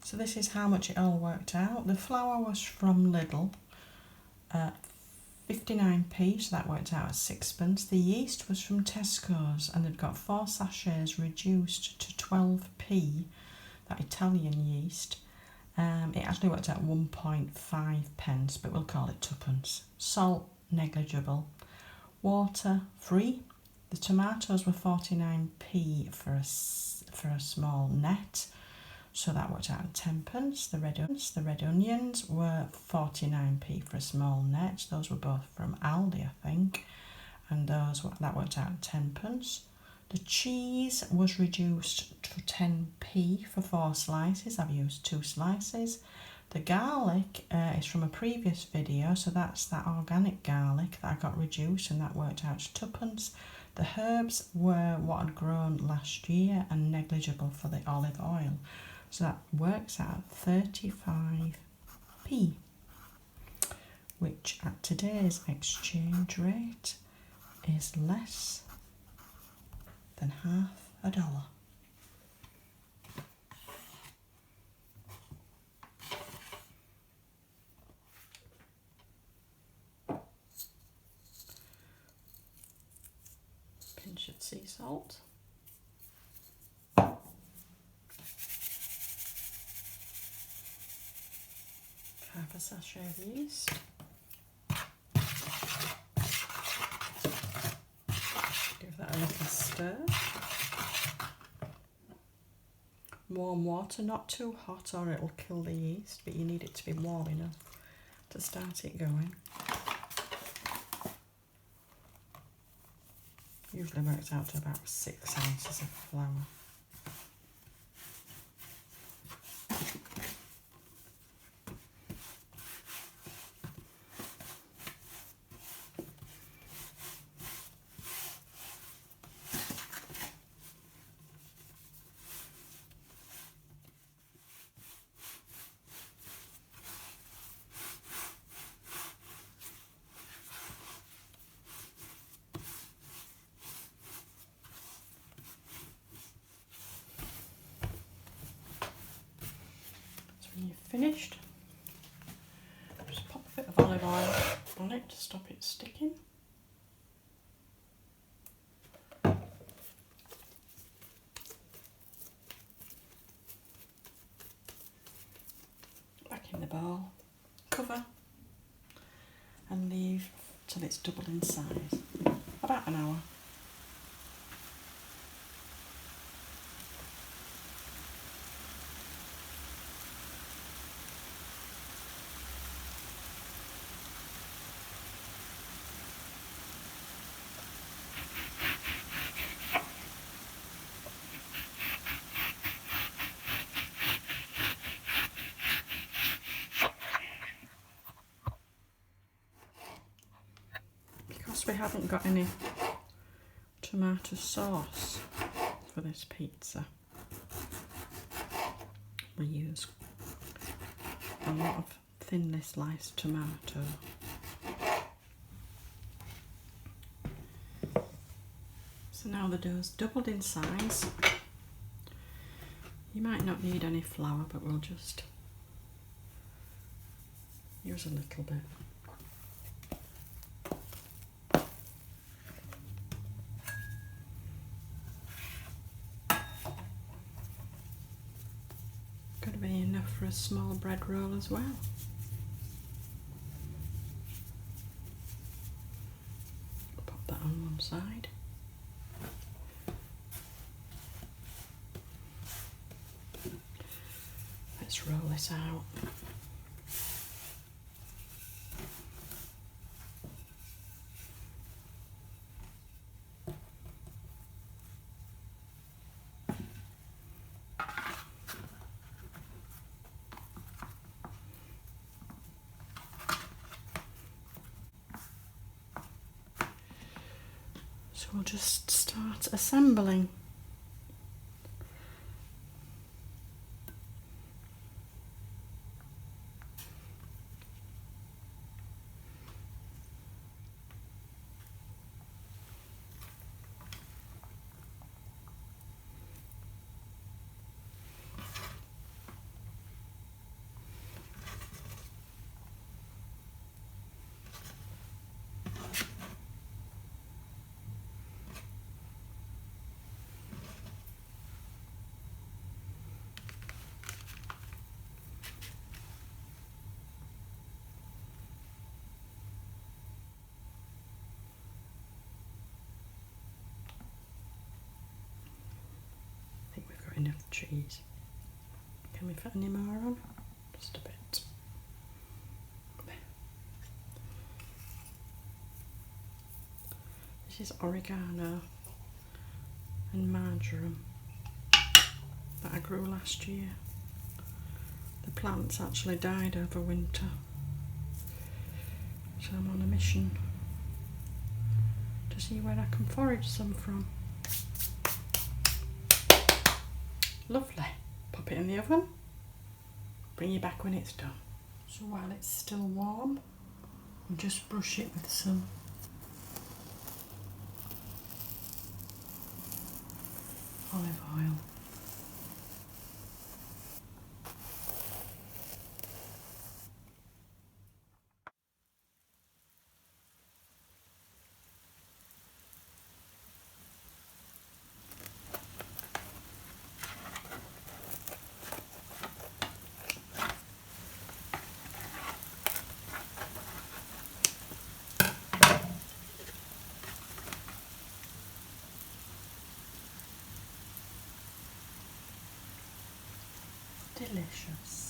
So this is how much it all worked out. The flour was from Lidl at 59p, so that worked out at 6pence. The yeast was from Tesco's and they've got 4 sachets reduced to 12p, that Italian yeast. It actually worked out 1.5 pence, but we'll call it 2pence. Salt, negligible. Water, free. The tomatoes were 49p for a small net, so that worked out at 10pence. The red onions were 49p for a small net. Those were both from Aldi, I think, and that worked out at 10pence. The cheese was reduced to 10p for 4 slices. I've used 2 slices. The garlic is from a previous video, so that's that organic garlic that I got reduced, and that worked out to 2pence. The herbs were what I'd grown last year and negligible for the olive oil, so that works out 35p, which at today's exchange rate is less than $50. Pinch of sea salt. Half a sachet of yeast. Give that a little stir. Warm water, not too hot or it'll kill the yeast, but you need it to be warm enough to start it going. Usually works out to about 6 ounces of flour. When you've finished, just pop a bit of olive oil on it to stop it sticking. Back in the bowl, cover and leave till it's doubled in size, about an hour. Because we haven't got any tomato sauce for this pizza, we use a lot of thinly sliced tomato. So now the dough's doubled in size. You might not need any flour, but we'll just use a little bit. Going to be enough for a small bread roll as well. Pop that on one side. Let's roll this out. So we'll just start assembling. enough cheese. Can we fit any more on? Just a bit. This is oregano and marjoram that I grew last year. The plants actually died over winter, so I'm on a mission to see where I can forage some from. Lovely. Pop it in the oven. Bring you back when it's done. So while it's still warm, we'll just brush it with some olive oil. Delicious.